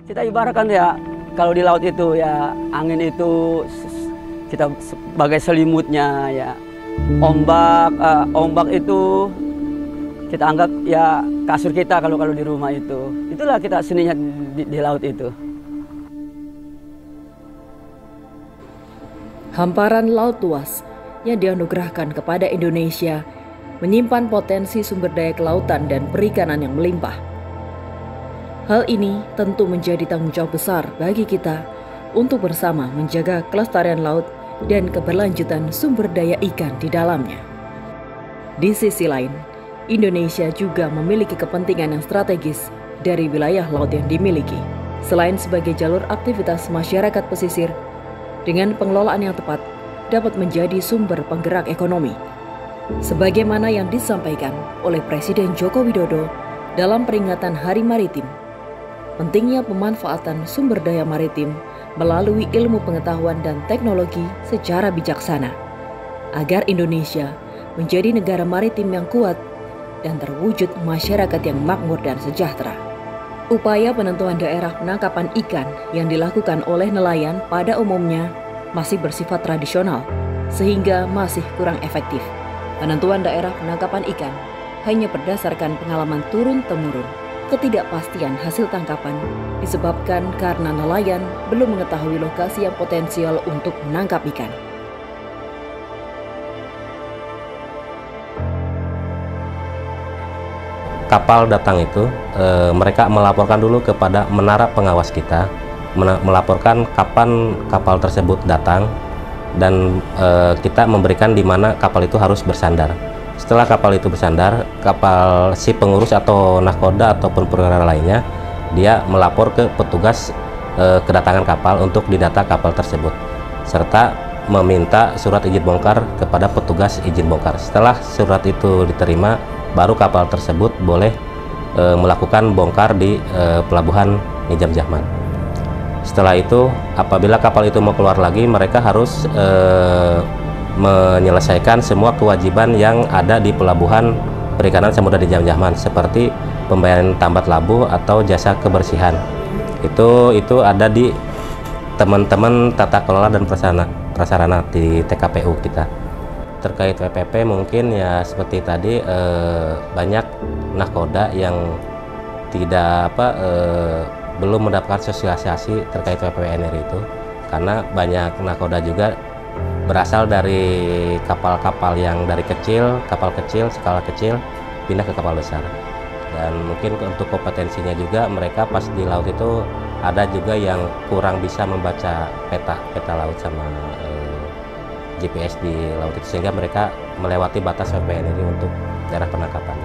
Kita ibaratkan ya, kalau di laut itu ya angin itu kita sebagai selimutnya ya. Ombak itu kita anggap ya kasur kita kalau di rumah itu. Itulah kita seninya di laut itu. Hamparan laut luas yang dianugerahkan kepada Indonesia menyimpan potensi sumber daya kelautan dan perikanan yang melimpah. Hal ini tentu menjadi tanggung jawab besar bagi kita untuk bersama menjaga kelestarian laut dan keberlanjutan sumber daya ikan di dalamnya. Di sisi lain, Indonesia juga memiliki kepentingan yang strategis dari wilayah laut yang dimiliki. Selain sebagai jalur aktivitas masyarakat pesisir, dengan pengelolaan yang tepat dapat menjadi sumber penggerak ekonomi. Sebagaimana yang disampaikan oleh Presiden Joko Widodo dalam peringatan Hari Maritim, pentingnya pemanfaatan sumber daya maritim melalui ilmu pengetahuan dan teknologi secara bijaksana, agar Indonesia menjadi negara maritim yang kuat dan terwujud masyarakat yang makmur dan sejahtera. Upaya penentuan daerah penangkapan ikan yang dilakukan oleh nelayan pada umumnya masih bersifat tradisional, sehingga masih kurang efektif. Penentuan daerah penangkapan ikan hanya berdasarkan pengalaman turun-temurun. Ketidakpastian hasil tangkapan disebabkan karena nelayan belum mengetahui lokasi yang potensial untuk menangkap ikan. Kapal datang itu, mereka melaporkan dulu kepada menara pengawas kita, melaporkan kapan kapal tersebut datang, dan kita memberikan di mana kapal itu harus bersandar. Setelah kapal itu bersandar, kapal si pengurus atau nahkoda ataupun perwira lainnya, dia melapor ke petugas kedatangan kapal untuk didata kapal tersebut, serta meminta surat izin bongkar kepada petugas izin bongkar. Setelah surat itu diterima, baru kapal tersebut boleh melakukan bongkar di pelabuhan Nizam Jahman. Setelah itu, apabila kapal itu mau keluar lagi, mereka harus menyelesaikan semua kewajiban yang ada di pelabuhan perikanan Samudra Nizam Jahman, seperti pembayaran tambat labuh atau jasa kebersihan. Itu ada di teman-teman tata kelola dan prasarana di TKPU kita. Terkait WPP mungkin ya seperti tadi, banyak nahkoda yang tidak belum mendapatkan sosialisasi terkait WPNR itu, karena banyak nahkoda juga berasal dari kapal-kapal yang dari kapal kecil, skala kecil, pindah ke kapal besar. Dan mungkin untuk kompetensinya juga, mereka pas di laut itu ada juga yang kurang bisa membaca peta laut sama GPS di laut itu, sehingga mereka melewati batas WPNR untuk daerah penangkapan.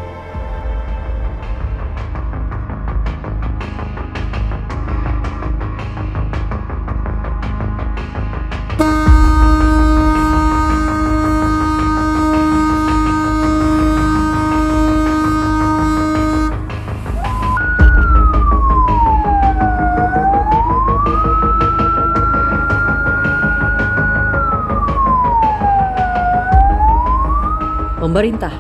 Pemerintah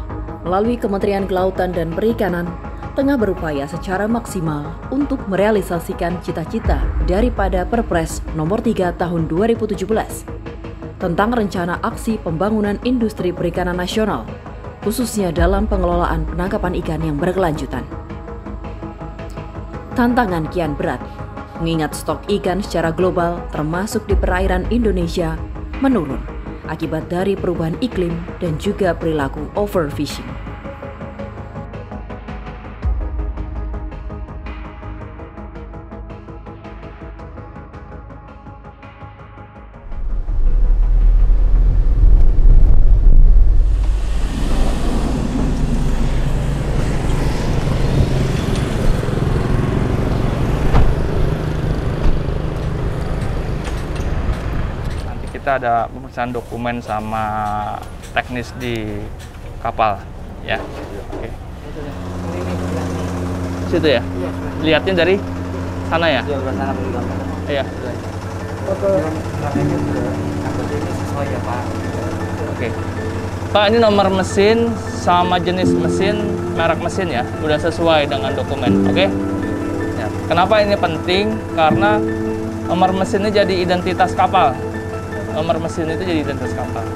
melalui Kementerian Kelautan dan Perikanan tengah berupaya secara maksimal untuk merealisasikan cita-cita daripada Perpres Nomor 3 Tahun 2017 tentang rencana aksi pembangunan industri perikanan nasional, khususnya dalam pengelolaan penangkapan ikan yang berkelanjutan. Tantangan kian berat, mengingat stok ikan secara global termasuk di perairan Indonesia menurun akibat dari perubahan iklim dan juga perilaku overfishing. Kita ada pemeriksaan dokumen sama teknis di kapal, ya. Oke. Situ ya? Lihatnya dari sana ya? Iya, dari sana beli gambar. Iya. Foto ini sesuai ya, Pak. Oke. Pak, ini nomor mesin sama jenis mesin, merek mesin ya, udah sesuai dengan dokumen, oke? Ya. Kenapa ini penting? Karena nomor mesin ini jadi identitas kapal. Nomor mesin itu jadi identitas kapal.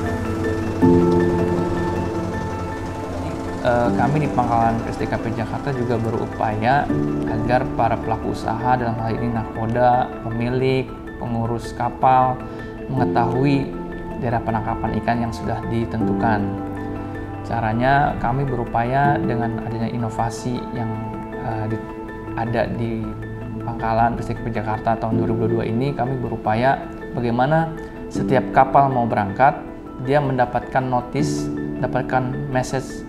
Kami di Pangkalan PSDKP Jakarta juga berupaya agar para pelaku usaha, dalam hal ini nahkoda, pemilik, pengurus kapal, mengetahui daerah penangkapan ikan yang sudah ditentukan. Caranya kami berupaya dengan adanya inovasi yang ada di Pangkalan PSDKP Jakarta tahun 2022 ini, kami berupaya bagaimana setiap kapal mau berangkat, dia mendapatkan notis, mendapatkan message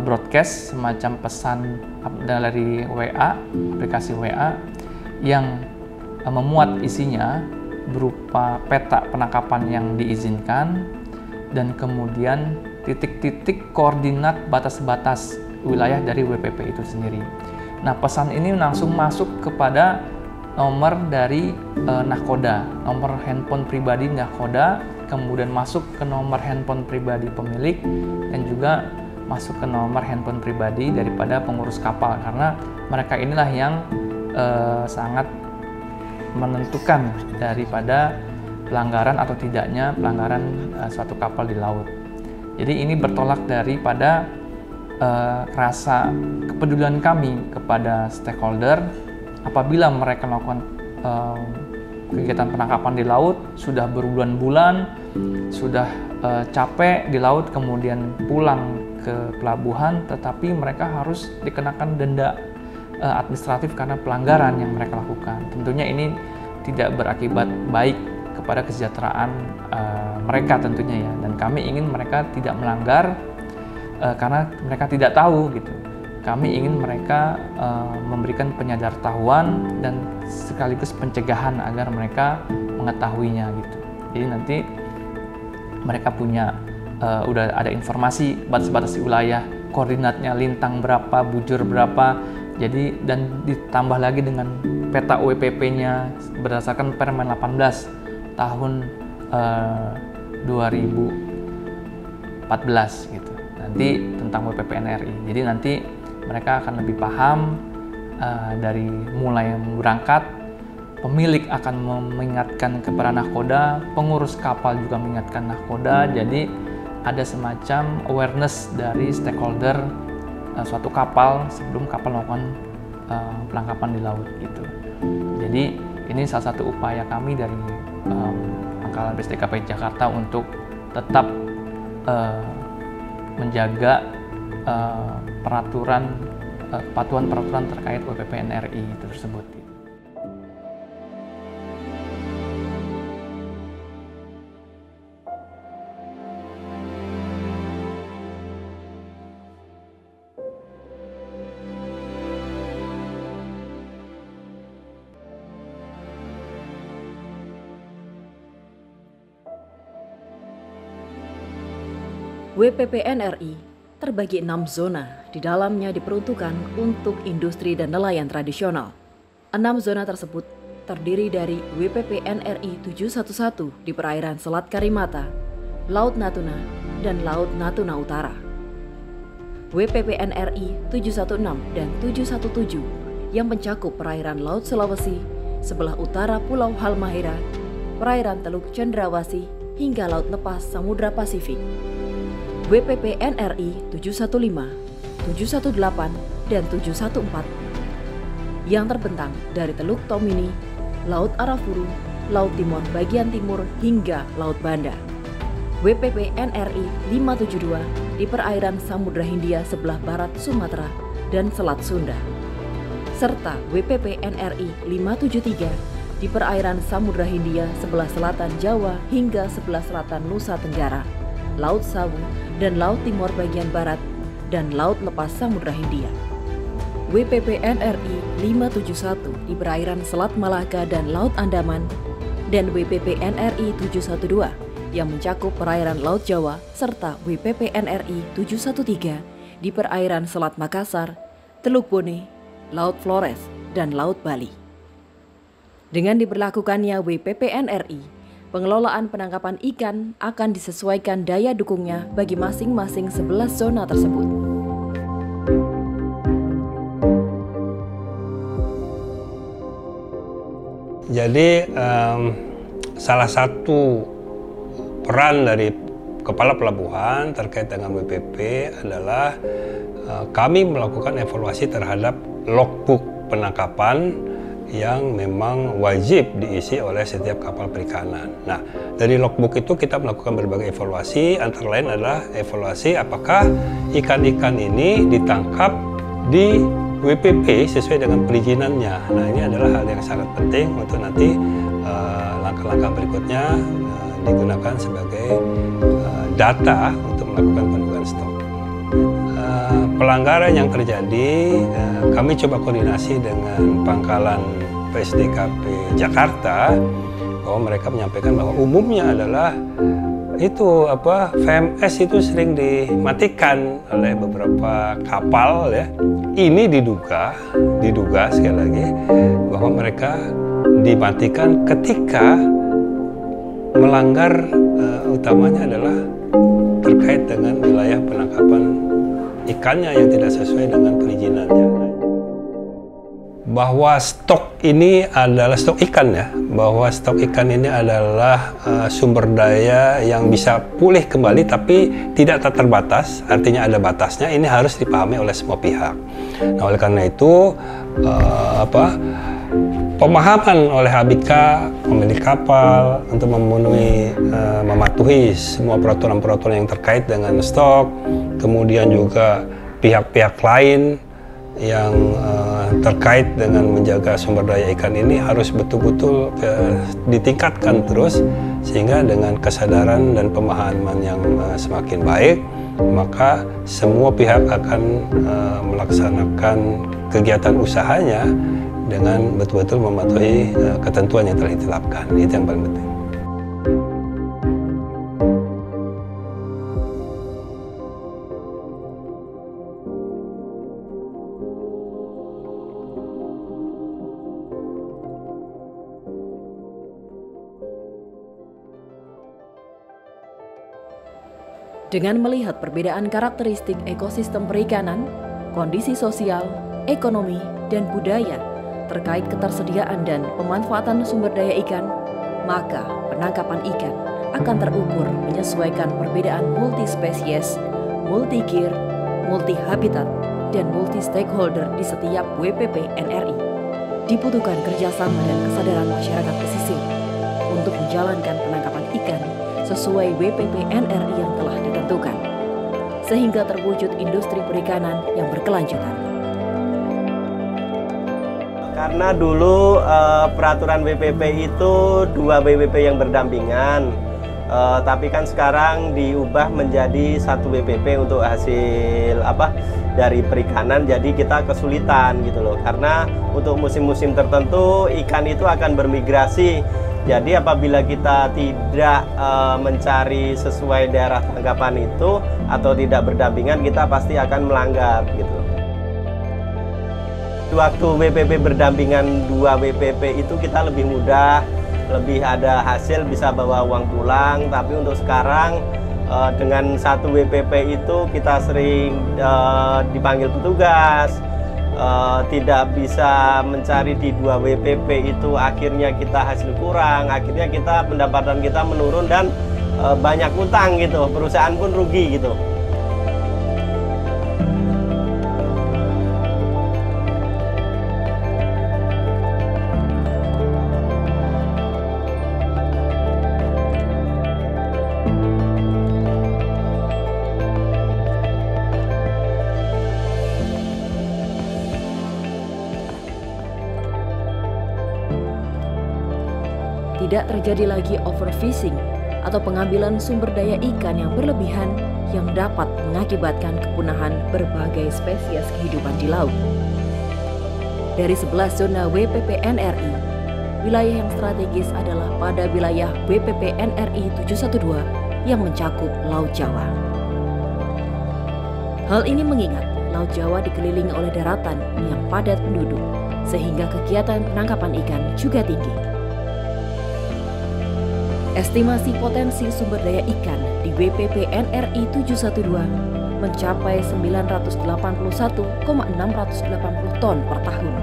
broadcast, semacam pesan dari WA, aplikasi WA yang memuat isinya berupa peta penangkapan yang diizinkan dan kemudian titik-titik koordinat batas-batas wilayah dari WPP itu sendiri. Nah, pesan ini langsung masuk kepada nomor dari nahkoda, nomor handphone pribadi nahkoda, kemudian masuk ke nomor handphone pribadi pemilik dan juga masuk ke nomor handphone pribadi daripada pengurus kapal, karena mereka inilah yang sangat menentukan daripada pelanggaran atau tidaknya pelanggaran suatu kapal di laut. Jadi ini bertolak daripada rasa kepedulian kami kepada stakeholder. Apabila mereka melakukan kegiatan penangkapan di laut sudah berbulan-bulan, sudah capek di laut, kemudian pulang ke pelabuhan, tetapi mereka harus dikenakan denda administratif karena pelanggaran yang mereka lakukan. Tentunya ini tidak berakibat baik kepada kesejahteraan mereka tentunya ya, dan kami ingin mereka tidak melanggar karena mereka tidak tahu gitu. Kami ingin mereka memberikan penyadartahuan dan sekaligus pencegahan agar mereka mengetahuinya gitu. Jadi nanti mereka punya udah ada informasi batas-batas wilayah, koordinatnya lintang berapa, bujur berapa. Jadi dan ditambah lagi dengan peta WPP-nya berdasarkan Permen 18 tahun 2014 gitu. Nanti tentang WPP NRI. Jadi nanti mereka akan lebih paham dari mulai berangkat, pemilik akan mengingatkan kepada nahkoda, pengurus kapal juga mengingatkan nahkoda. Jadi ada semacam awareness dari stakeholder suatu kapal sebelum kapal melakukan penangkapan di laut gitu. Jadi ini salah satu upaya kami dari Pangkalan PSDKP Jakarta untuk tetap menjaga kepatuhan peraturan terkait WPP NRI tersebut. WPP NRI terbagi 6 zona, di dalamnya diperuntukkan untuk industri dan nelayan tradisional. 6 zona tersebut terdiri dari WPP NRI 711 di perairan Selat Karimata, Laut Natuna, dan Laut Natuna Utara. WPP NRI 716 dan 717 yang mencakup perairan Laut Sulawesi, sebelah utara Pulau Halmahera, perairan Teluk Cendrawasih, hingga Laut Lepas Samudra Pasifik. WPP NRI 715, 718, dan 714 yang terbentang dari Teluk Tomini, Laut Arafuru, Laut Timor bagian timur, hingga Laut Banda. WPP NRI 572 di perairan Samudra Hindia sebelah barat Sumatera dan Selat Sunda. Serta WPP NRI 573 di perairan Samudra Hindia sebelah selatan Jawa hingga sebelah selatan Nusa Tenggara, Laut Sawu, dan Laut Timor bagian barat, dan Laut Lepas Samudra Hindia. WPP NRI 571 di perairan Selat Malaka dan Laut Andaman, dan WPP NRI 712 yang mencakup perairan Laut Jawa, serta WPP NRI 713 di perairan Selat Makassar, Teluk Bone, Laut Flores, dan Laut Bali. Dengan diberlakukannya WPP NRI, pengelolaan penangkapan ikan akan disesuaikan daya dukungnya bagi masing-masing 11 zona tersebut. Jadi salah satu peran dari Kepala Pelabuhan terkait dengan WPP adalah kami melakukan evaluasi terhadap logbook penangkapan yang memang wajib diisi oleh setiap kapal perikanan. Nah, dari logbook itu kita melakukan berbagai evaluasi, antara lain adalah evaluasi apakah ikan-ikan ini ditangkap di WPP sesuai dengan perizinannya. Nah, ini adalah hal yang sangat penting untuk nanti langkah-langkah berikutnya digunakan sebagai data untuk melakukan pendudukan stok. Pelanggaran yang terjadi, kami coba koordinasi dengan Pangkalan PSDKP Jakarta bahwa mereka menyampaikan bahwa umumnya adalah itu VMS itu sering dimatikan oleh beberapa kapal ya. Ini diduga sekali lagi bahwa mereka dimatikan ketika melanggar utamanya adalah terkait dengan wilayah penangkapan ikannya yang tidak sesuai dengan perizinannya. Bahwa stok ini adalah stok ikan ya, bahwa stok ikan ini adalah sumber daya yang bisa pulih kembali tapi tidak terbatas, artinya ada batasnya, ini harus dipahami oleh semua pihak. Nah, oleh karena itu pemahaman oleh ABK, pemilik kapal untuk mematuhi semua peraturan-peraturan yang terkait dengan stok, kemudian juga pihak-pihak lain yang terkait dengan menjaga sumber daya ikan ini harus betul-betul ditingkatkan terus, sehingga dengan kesadaran dan pemahaman yang semakin baik, maka semua pihak akan melaksanakan kegiatan usahanya dengan betul-betul mematuhi ketentuan yang telah ditetapkan. Itu yang paling penting. Dengan melihat perbedaan karakteristik ekosistem perikanan, kondisi sosial, ekonomi, dan budaya terkait ketersediaan dan pemanfaatan sumber daya ikan, maka penangkapan ikan akan terukur menyesuaikan perbedaan multispesies, multi-gear, multi-habitat, dan multi-stakeholder di setiap WPP NRI. Dibutuhkan kerjasama dan kesadaran masyarakat pesisir untuk menjalankan penangkapan ikan sesuai WPP NRI yang telah ditentukan, sehingga terwujud industri perikanan yang berkelanjutan. Karena dulu peraturan WPP itu 2 WPP yang berdampingan, tapi kan sekarang diubah menjadi 1 WPP untuk hasil dari perikanan, jadi kita kesulitan gitu loh. Karena untuk musim-musim tertentu ikan itu akan bermigrasi. Jadi apabila kita tidak mencari sesuai daerah tangkapan itu atau tidak berdampingan, kita pasti akan melanggar gitu. Waktu WPP berdampingan 2 WPP itu kita lebih mudah, lebih ada hasil, bisa bawa uang pulang. Tapi untuk sekarang dengan 1 WPP itu kita sering dipanggil petugas, tidak bisa mencari di 2 WPP itu, akhirnya kita hasil kurang, akhirnya pendapatan kita menurun dan banyak utang gitu, perusahaan pun rugi gitu. Tidak terjadi lagi overfishing atau pengambilan sumber daya ikan yang berlebihan yang dapat mengakibatkan kepunahan berbagai spesies kehidupan di laut. Dari 11 zona WPP NRI, wilayah yang strategis adalah pada wilayah WPP NRI 712 yang mencakup Laut Jawa. Hal ini mengingat Laut Jawa dikelilingi oleh daratan yang padat penduduk, sehingga kegiatan penangkapan ikan juga tinggi. Estimasi potensi sumber daya ikan di WPP NRI 712 mencapai 981,680 ton per tahun.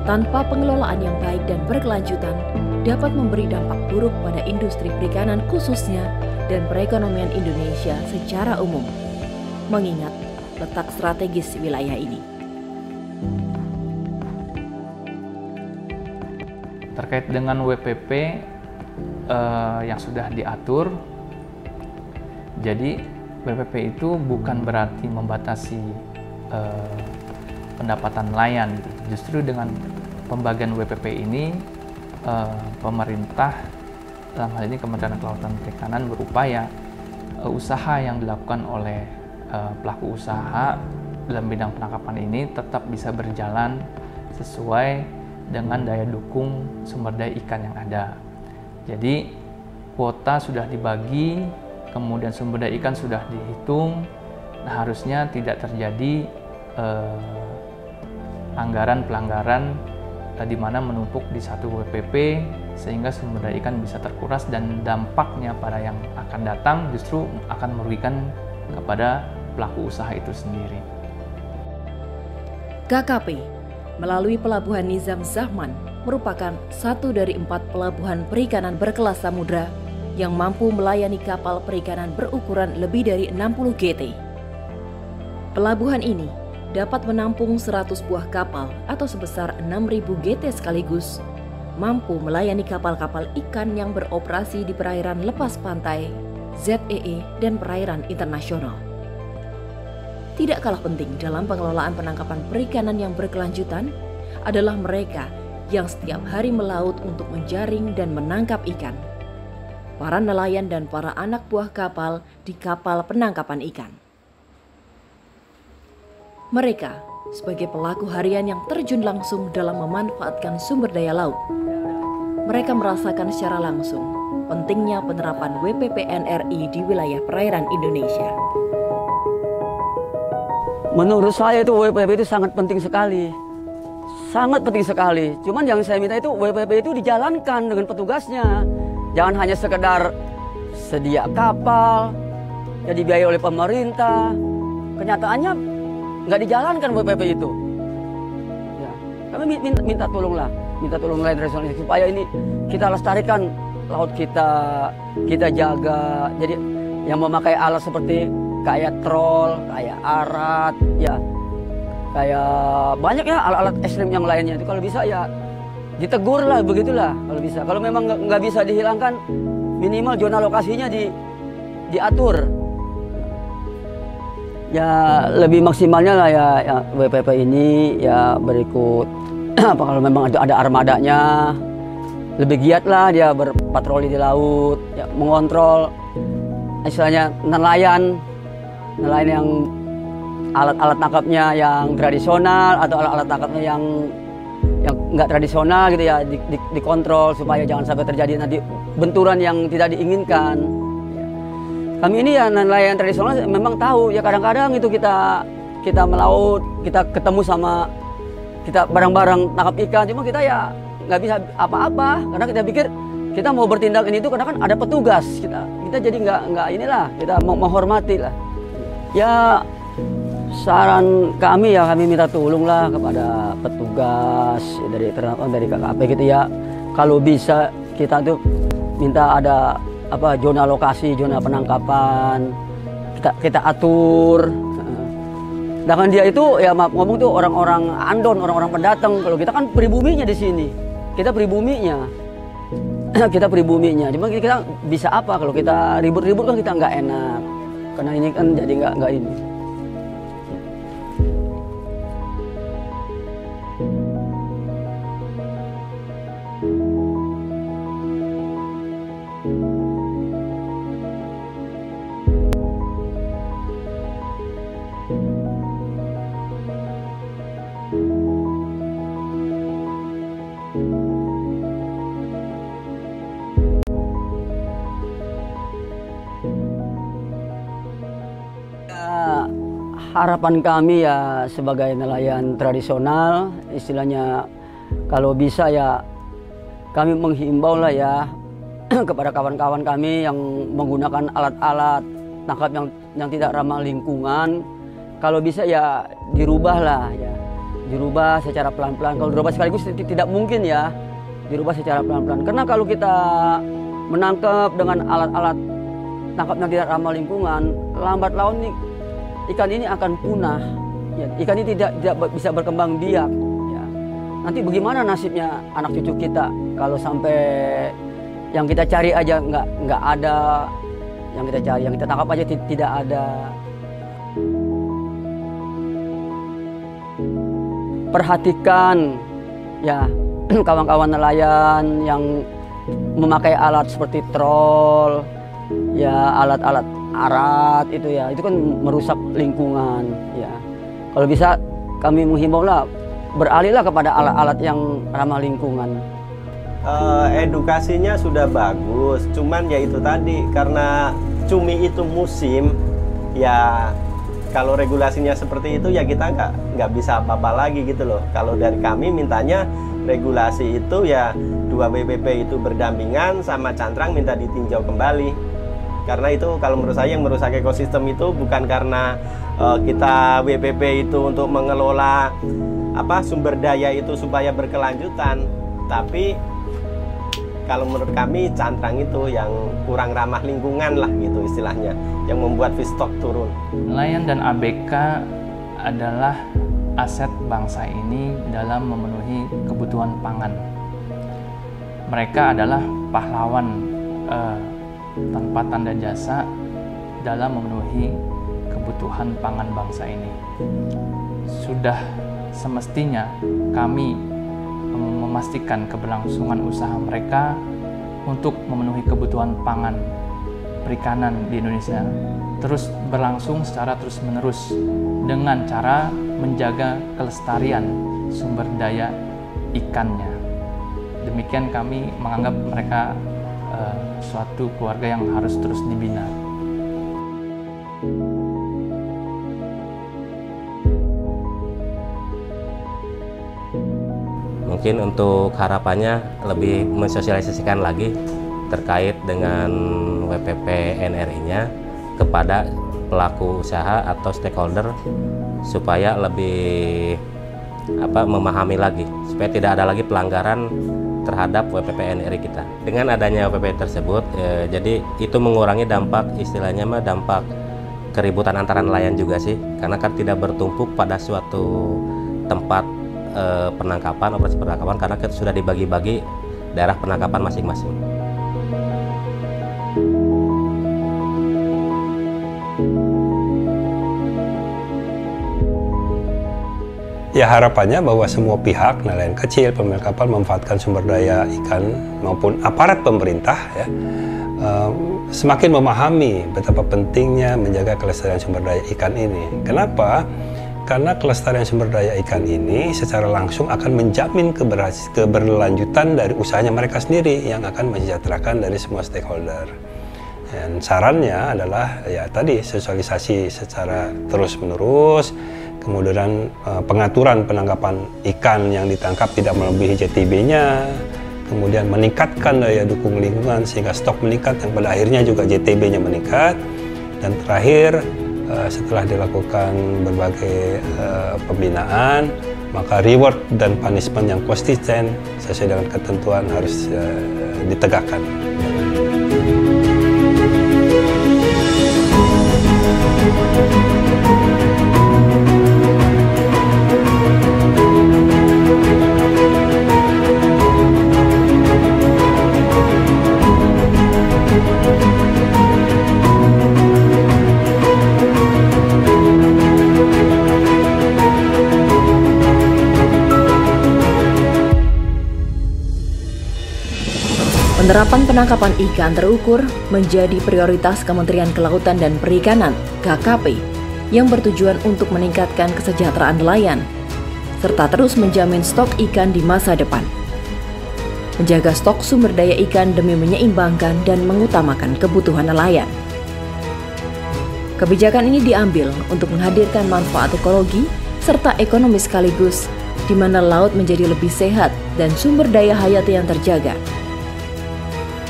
tanpa pengelolaan yang baik dan berkelanjutan dapat memberi dampak buruk pada industri perikanan khususnya dan perekonomian Indonesia secara umum, mengingat letak strategis wilayah ini. Terkait dengan WPP yang sudah diatur, jadi WPP itu bukan berarti membatasi pendapatan nelayan. Justru dengan pembagian WPP ini, pemerintah dalam hal ini Kementerian Kelautan dan Perikanan berupaya usaha yang dilakukan oleh pelaku usaha dalam bidang penangkapan ini tetap bisa berjalan sesuai dengan daya dukung sumber daya ikan yang ada. Jadi kuota sudah dibagi, kemudian sumber daya ikan sudah dihitung. Nah, harusnya tidak terjadi anggaran pelanggaran di mana menumpuk di satu WPP sehingga sumber daya ikan bisa terkuras dan dampaknya pada yang akan datang justru akan merugikan kepada pelaku usaha itu sendiri. KKP melalui Pelabuhan Nizam Zahman merupakan satu dari 4 pelabuhan perikanan berkelas samudra yang mampu melayani kapal perikanan berukuran lebih dari 60 GT. Pelabuhan ini dapat menampung 100 buah kapal atau sebesar 6.000 GT sekaligus, mampu melayani kapal-kapal ikan yang beroperasi di perairan lepas pantai, ZEE, dan perairan internasional. Tidak kalah penting dalam pengelolaan penangkapan perikanan yang berkelanjutan adalah mereka yang setiap hari melaut untuk menjaring dan menangkap ikan. Para nelayan dan para anak buah kapal di kapal penangkapan ikan. Mereka sebagai pelaku harian yang terjun langsung dalam memanfaatkan sumber daya laut. Mereka merasakan secara langsung pentingnya penerapan WPP NRI di wilayah perairan Indonesia. Menurut saya itu WPP itu sangat penting sekali. Sangat penting sekali. Cuman yang saya minta itu WPP itu dijalankan dengan petugasnya. Jangan hanya sekedar sedia kapal, ya dibiayai oleh pemerintah. Kenyataannya nggak dijalankan WPP itu. Ya, kami minta tolonglah, minta tolong nelayan tradisional supaya ini kita lestarikan laut kita jaga. Jadi yang memakai alat seperti kayak trol, kayak arat, ya kayak banyak ya alat-alat ekstrim yang lainnya itu kalau bisa ya ditegur lah, begitulah kalau bisa. Kalau memang nggak bisa dihilangkan, minimal zona lokasinya diatur. Ya lebih maksimalnya lah ya WPP ini ya berikut apa kalau memang ada armadanya lebih giat lah dia berpatroli di laut, ya mengontrol istilahnya nelayan yang alat-alat tangkapnya yang tradisional atau alat-alat tangkapnya yang nggak tradisional gitu ya dikontrol supaya jangan sampai terjadi nanti benturan yang tidak diinginkan. Kami ini ya nelayan tradisional memang tahu ya kadang-kadang itu kita melaut, kita ketemu sama kita barang-barang tangkap ikan, cuma kita ya nggak bisa apa-apa karena kita pikir kita mau bertindak ini itu karena kan ada petugas, kita jadi nggak inilah, kita menghormati lah. Ya saran kami ya kami minta tolonglah kepada petugas dari KKP gitu ya, kalau bisa kita tuh minta ada zona lokasi, zona penangkapan kita atur. Sedangkan dia itu ya maaf ngomong tuh orang-orang andon, orang-orang pendatang. Kalau kita kan pribuminya di sini, kita pribuminya. Cuma kita bisa apa kalau kita ribut-ribut kan kita nggak enak. Karena ini kan jadi nggak ini. Harapan kami ya sebagai nelayan tradisional, istilahnya kalau bisa ya kami menghimbau lah ya kepada kawan-kawan kami yang menggunakan alat-alat tangkap yang tidak ramah lingkungan, kalau bisa ya dirubah lah ya. dirubah secara pelan-pelan. Kalau dirubah sekaligus tidak mungkin ya, dirubah secara pelan-pelan. Karena kalau kita menangkap dengan alat-alat tangkap yang tidak ramah lingkungan, lambat laun nih ikan ini akan punah. Ya, ikan ini tidak bisa berkembang biak. Ya. Nanti bagaimana nasibnya anak cucu kita kalau sampai yang kita cari aja nggak ada, yang kita cari, yang kita tangkap aja tidak ada. Perhatikan ya kawan-kawan nelayan yang memakai alat seperti trol, ya alat-alat arat itu ya, itu kan merusak lingkungan ya. Kalau bisa kami menghimbau lah, beralihlah kepada alat-alat yang ramah lingkungan. Edukasinya sudah bagus, cuman ya itu tadi, karena cumi itu musim ya. Kalau regulasinya seperti itu ya kita nggak bisa apa-apa lagi gitu loh. Kalau dari kami mintanya regulasi itu ya 2 WPP itu berdampingan, sama cantrang minta ditinjau kembali. Karena itu kalau menurut saya yang merusak ekosistem itu bukan karena kita WPP itu untuk mengelola sumber daya itu supaya berkelanjutan, tapi kalau menurut kami cantrang itu yang kurang ramah lingkungan lah gitu istilahnya, yang membuat fish stock turun. Nelayan dan ABK adalah aset bangsa ini dalam memenuhi kebutuhan pangan. Mereka adalah pahlawan tanpa tanda jasa dalam memenuhi kebutuhan pangan bangsa ini. Sudah semestinya kami memastikan keberlangsungan usaha mereka untuk memenuhi kebutuhan pangan perikanan di Indonesia terus berlangsung secara terus-menerus dengan cara menjaga kelestarian sumber daya ikannya. Demikian kami menganggap mereka suatu keluarga yang harus terus dibina. Mungkin untuk harapannya lebih mensosialisasikan lagi terkait dengan WPP NRI-nya kepada pelaku usaha atau stakeholder supaya lebih memahami lagi, supaya tidak ada lagi pelanggaran terhadap WPP NRI kita. Dengan adanya WPP tersebut, jadi itu mengurangi dampak, istilahnya dampak keributan antara nelayan juga sih, karena kan tidak bertumpuk pada suatu tempat penangkapan, operasi penangkapan, karena kita sudah dibagi-bagi daerah penangkapan masing-masing. Ya harapannya bahwa semua pihak, nelayan kecil, pemilik kapal memanfaatkan sumber daya ikan maupun aparat pemerintah ya, semakin memahami betapa pentingnya menjaga kelestarian sumber daya ikan ini. Kenapa? Karena kelestarian sumber daya ikan ini secara langsung akan menjamin keberlanjutan dari usahanya mereka sendiri yang akan mensejahterakan dari semua stakeholder. Dan sarannya adalah ya tadi sosialisasi secara terus-menerus, kemudian pengaturan penangkapan ikan yang ditangkap tidak melebihi JTB-nya, kemudian meningkatkan daya dukung lingkungan sehingga stok meningkat yang pada akhirnya juga JTB-nya meningkat, dan terakhir setelah dilakukan berbagai pembinaan, maka reward dan punishment yang konsisten sesuai dengan ketentuan harus ditegakkan. Penerapan penangkapan ikan terukur menjadi prioritas Kementerian Kelautan dan Perikanan (KKP) yang bertujuan untuk meningkatkan kesejahteraan nelayan serta terus menjamin stok ikan di masa depan. Menjaga stok sumber daya ikan demi menyeimbangkan dan mengutamakan kebutuhan nelayan. Kebijakan ini diambil untuk menghadirkan manfaat ekologi serta ekonomi sekaligus, di mana laut menjadi lebih sehat dan sumber daya hayati yang terjaga.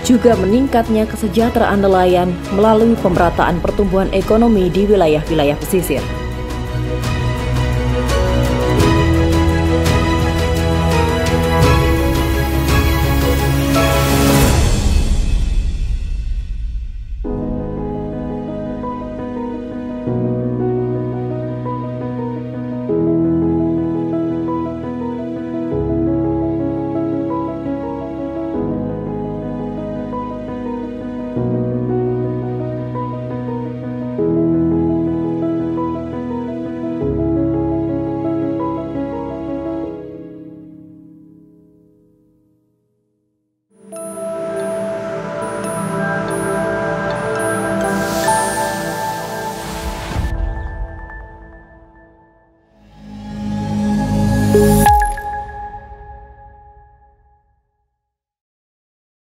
Juga meningkatnya kesejahteraan nelayan melalui pemerataan pertumbuhan ekonomi di wilayah-wilayah pesisir.